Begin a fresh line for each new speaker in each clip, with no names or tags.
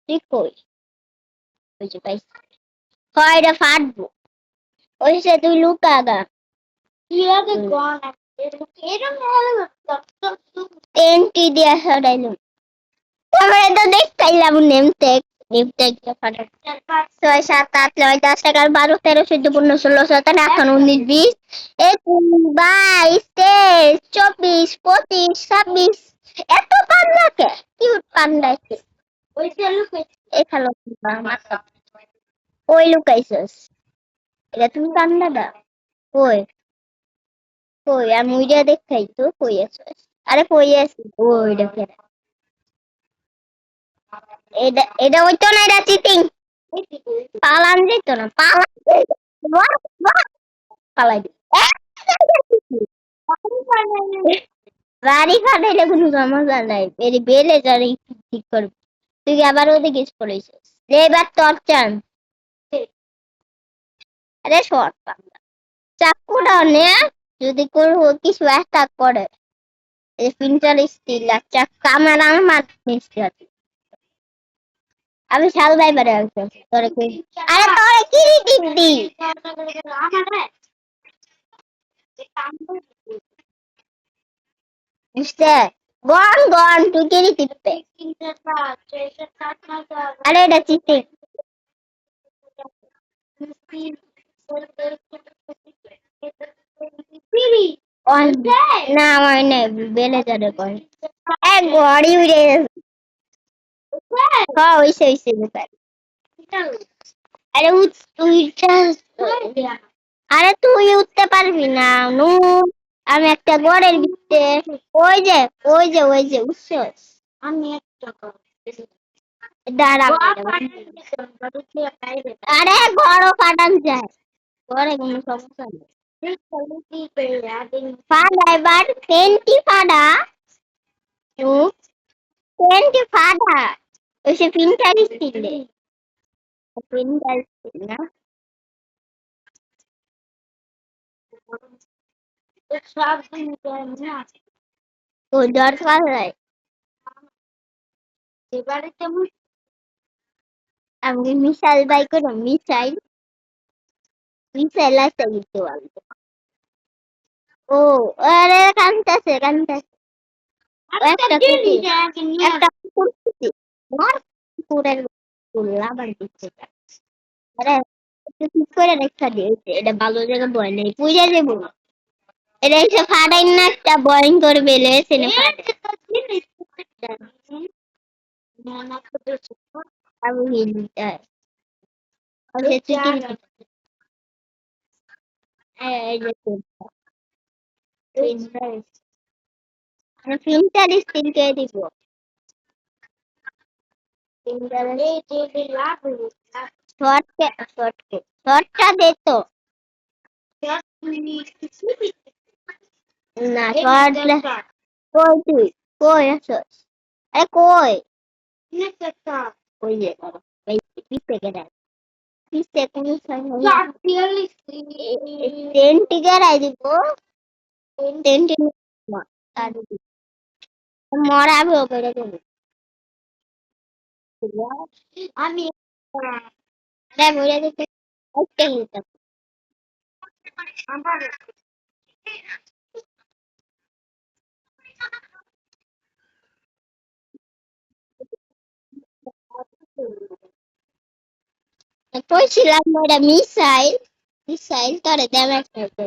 তুই কই? ওই যে পাইছি। হয় এটা ফাটবো। ওই সে তুই লুকা গা। টেন্টি দিয়া সরাইলাম। তারপরে তো দেখতাইলাম নেমতে নেমতে ফাটা 6 7 8 9 10 11 12 13 14 15 16 17 18 19 20 21 22 23 24 25 26 27 এত পান্ডা কে কিউট পান্ডা আছে এখানে ওই লুকাইছস এটা তুমি পান্ডাটা কই কই আর মুইরা দেখাই তো কই আছস আরে কই আছিস ওই দেখে এটা এটা হইতো না এটা চিটিং পালান যেত না পালান পালাই দি বাড়ি ফাটাইলে কোনো সমস্যা নাই এর বেলে যারে ঠিক করবে তুই আবার ওদিকে পড়েছিস এবার তোর চান আরে শর্ট পাঙ্গা চাকুটা নে যদি কোনো কিছু একটা করে এই প্রিন্টার স্টিল একটা ক্যামেরা আমার মিস্ত্রি আছে আমি শাল ভাই বারে আসছি তোরে কই আরে তোরে কি দিদি বুঝতে গন গন তুই কি টিপতে আরে এটা চিটে অন না আমার নেই বেলে যাবে কই এক গড়ি উড়ে গেছে হ্যাঁ ওইসে ওইসে ব্যাপার আরে তুই আরে তুই উঠতে পারবি না নু আমি একটা গড়ের ভিতরে ওই যে ওই যে ওই যে উঠছস দাঁড়া আরে গড়ও ফাটান যায় গড়ে কোনো সমস্যা নেই ফাটা এবার সেন্টি ফাটা সেন্টি ফাটা ওই সে প্রিন্টার স্টিলে প্রিন্টার স্টিল না ও জ্বর পালাই আমি মিসাইল বাই করো মিসাইল মিসাইল আছে দিতে পারবো ও আরে কানতাছে কানতাছে একটা কুকুর একটা কুকুর খুঁজছি আমার কুকুরের কুল্লা বাড়ি দিচ্ছে আরে একটু ঠিক করে রেখা দিয়েছে এটা ভালো জায়গা বয় নেই পুজো দেবো এটা এসে ফাটাই না একটা বোরিং করে বেলে সেনে আমি হিলটা ওকে চিকেন এই যে প্রিন্টার স্টিল কে দিব প্রিন্টার শর্টটা দে তো না শর্ট কই তুই কই আছস আরে কই ওই যে এই পিছে গেছে পিছে কোন টেন টিকার আই দিব টেন টিন মরাবে ওপরে দেবো আমি দেখ ওইটা দেখতে একটা হিলটা কইছিলাম ওটা মিসাইল মিসাইল তোরে ড্যামেজ করতে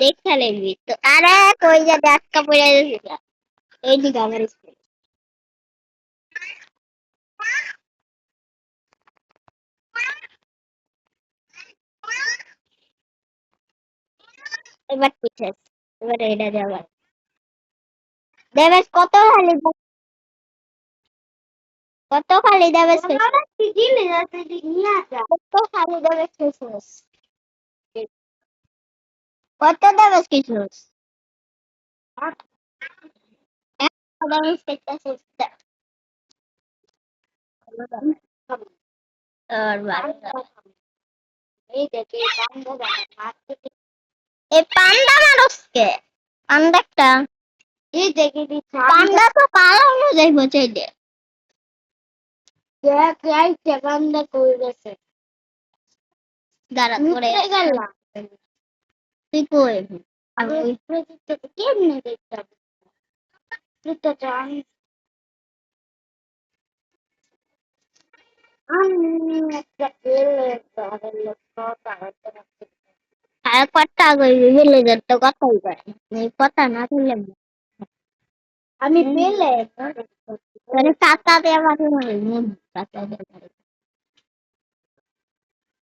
দেখা লাগবি তো আরে কই যা ডাক্কা পড়ে গেছিল এইদিকে আমার স্কুল এবার পিছিয়ে এবার এটা যাবার ড্যামেজ কত খালি ড্যামেজ কত খালি ড্যামেজ খেয়েছিস কত ড্যামেজ খেয়েছিস ড্যামেজ খেয়েছিস তোর এই পান্ডা মানুষকে পান্ডাটা পান্ডা তো পালানো যাইব চাইলে পান্ডা কই গেছে দাঁড়া করে গেলাম তুই কই আমি কেমনে দেখতাম তুই তো জান আমি একটা পেলে আর কটা গেলে তো কথাই করে কথা না বললে আমি পেলে তোরে কাকা দিয়ে বাড়ি কাকা দিয়ে বাড়ি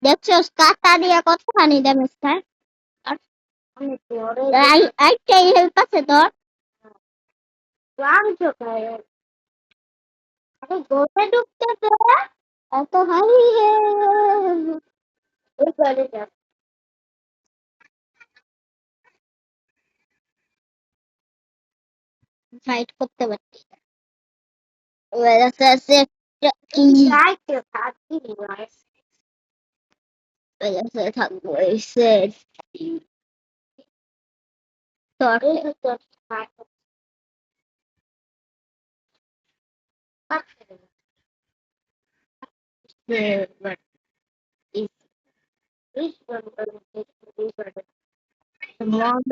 দেখছস কাকা দিয়ে কতখানি ড্যামেজ খায় আর আইটা হেল্প আছে তোর রামচো খায় আরে গোতে ঢুকতে তো এত হাই হে ওই করে যা ফাইট করতে পারছি ওরা সে কি লাইকে থাকি রাইস ওরা থাকবো এসে তোর তোর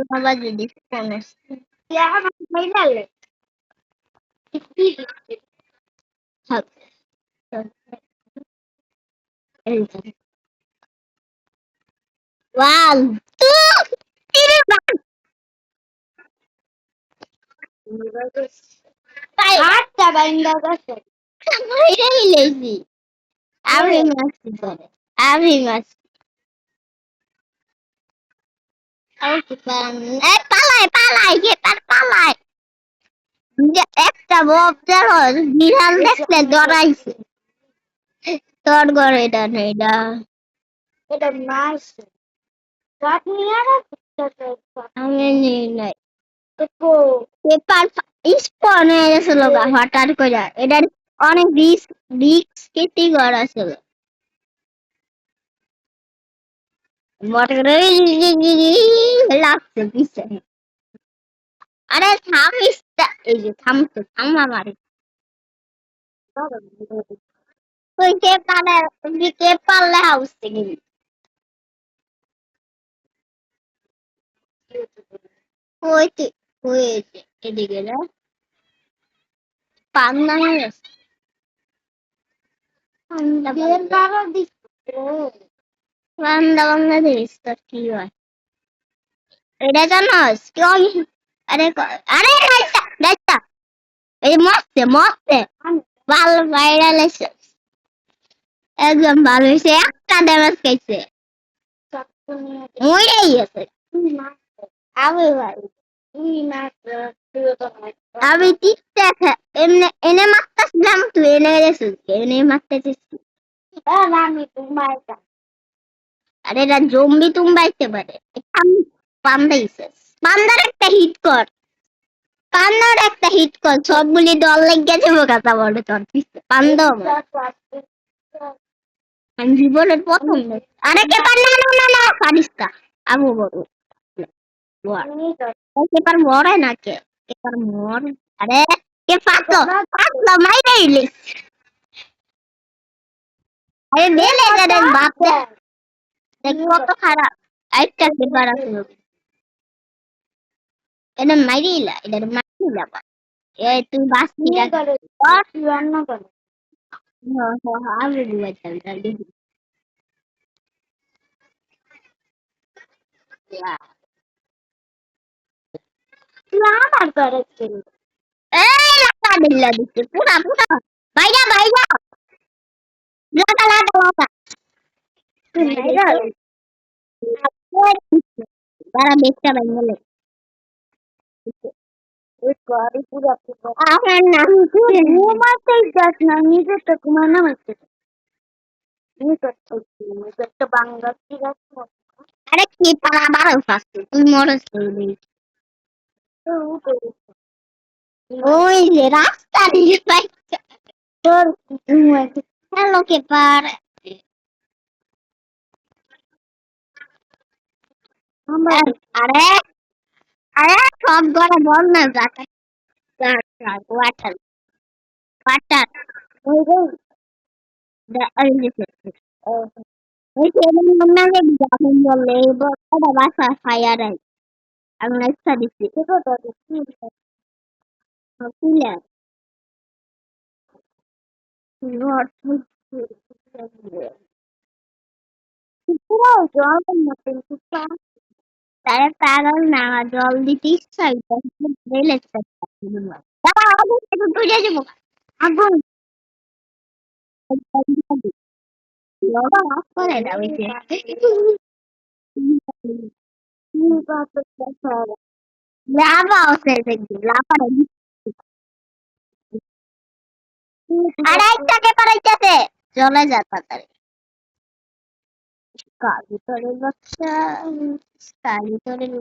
Mama jadi panas. Ya, main lele. Hak. Wow, tuh ini bang. Ada bang bagus. Ini lazy. Abi masih boleh. Abi masih. Aku palai, palai, kita palai. একটা বব জানো বিড়াল দেখলে ডরাইছে তোর ঘরে এটা নেই এটা এটা মাছ আমি নেই নাই পেপার স্পন হয়ে গেছিল হঠাৎ করে এটার অনেক রিস্ক কেটে করা ছিল লাগছে পিছনে আরে থামিস এই যে থামতো থাম আমার তুই কে পারলে হাউস থেকে হইতে হয়েছে এদিকে না পান্না হয়ে গেছে পান্না বাংলাদেশ তোর কি হয় এটা জানোস কেউ আরে আরে ডাইটা এই মস্তে মস্তে ভালো ভাইরাল এসে একদম ভালো হয়েছে একটা ড্যামেজ খাইছে মরেই গেছে আমি ভাই আমি টিকটক এমনি এনে মারতেছিলাম তুই এনে গেছিস এনে মারতেছিস আরে এটা জম্বি তুমবাইতে পারে পান্দাইছে পান্দার একটা হিট কর পান্দার একটা হিট কর সবগুলি দল লেগে যাবো কথা বলে তোর পান্দ আমি জীবনের প্রথম আরে কে পান্না না না না ফারিস্তা আবু বড় পেপার মরে না পেপার মরে আরে কে পাতলো পাতলো মাইরে ইলিশ আরে বেলে দেন বাপ দেখ কত খারাপ একটা পেপার আছে এটা মাইরিলা এটা মাইরিলা এই তুই বাসি রান্না করো হ্যাঁ হ্যাঁ আমি দিবা চাল দেখি তুই আমার করে এই লাগা দিলা দিতে পুরা পুরা বাইরা বাইরা লাগা লাগা লাগা তুই বাইরা তারা দেখতে বাইরে আমার নাম ঘুমাতেই যাস না নিজে তো ঘুমানো হচ্ছে বাংলা আরে কি পারা বারো ফাস্ট তুই মরস ওই যে রাস্তা দিয়ে তোর Hello che pare. আরে আরে সব ঘরে বল না ওয়াটার ওয়াটার ওয়াটার ওই যে গ্রামীণ বললে বড় বাসা ফায়ার আমি একটা দিচ্ছি জল মতন তারা পাগল না জল দিতে ইচ্ছা বুঝে যাবো আগুন অফ করে দাও ওই যে লাভা আছে দেখবি লাভা আড়াইটাকে পারাইতেছে চলে যা তাড়াতাড়ি কালিতরের বাচ্চা কালিতরের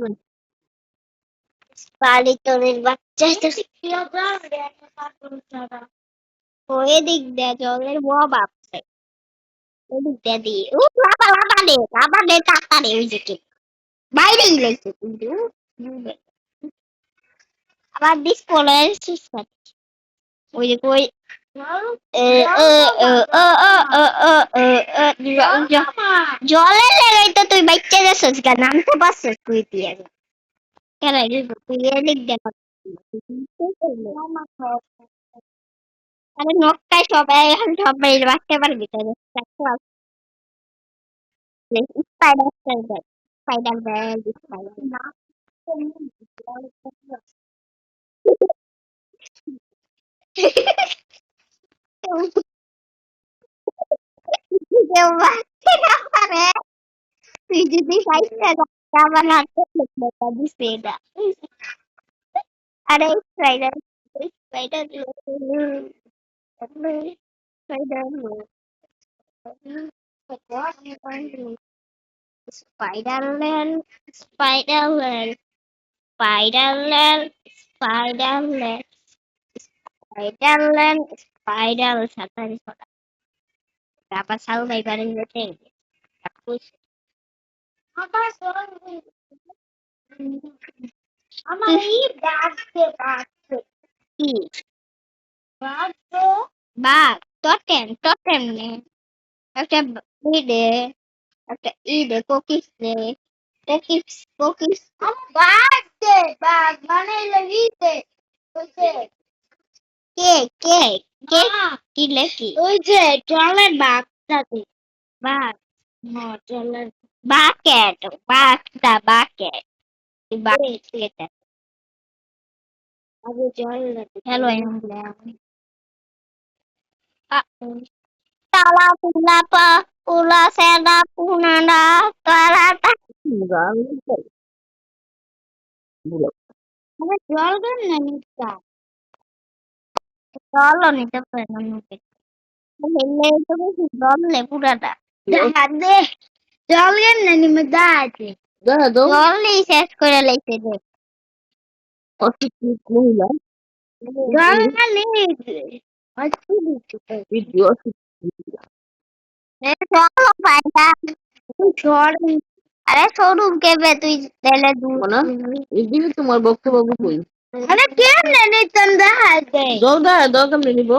কালিতরের বাচ্চা ওই দিক দিয়ে জলের অভাব ওই দিক দিয়ে দিয়ে ও লাভা দে তাড়াতাড়ি ওই যে কি বাইরেই লেগেছে কিন্তু আবার ডিসপ্লে ওই যে কই জলে লেগে তো তুই বাচ্চা যাচ্ছিস কেন নামতে পারছিস তুই দিয়ে কেন তুই এদিক দেখ আরে নক্কায় সবাই এখন সবাই বাঁচতে পারবি তো spider spider spider man spider কেউ বাঁচতে না পারে তুই যদি সাইডটা আমার হাতে দিছে এটা আরে spider spider spider Spiderman Spiderman Spiderman Spiderman Spiderman spider সাতারি ছটা apa selalu baik bareng gitu aku apa আমার এই বাঘকে বাঘকে কি বাঘকে বাঘ টোটেম টোটেম নে একটা ইডে একটা ইডে কোকিস দে কোকিস কোকিস বাঘ দে বাঘ মানে লাগিতে ওকে কে কে কে কি লেখি ওই যে টয়লেট বাঘটাতে বাঘ টয়লেট বাকেট বাঘটা বাকেট বাকেট আগে জল হ্যালো তালা পুলা পা পুলা সেদা পুনাডা তালা জল দেন না নিতা জলও নিতে পারে না মুখে হেলে তো বেশি জল পুরাটা দে জল গেন না নিমে দা আছে জল নেই শেষ করে লাইছে দে অটিক মহিলা জল না নেই আচ্ছা দিচ্ছি ভিডিও চলো পাইটা জল আরে শোরুম কেবে তুই তেলে দুধ না এদিকে তোমার বক্তব্য কই আরে কেমনে নিতাম দেখা দে দাও কেমনে নিব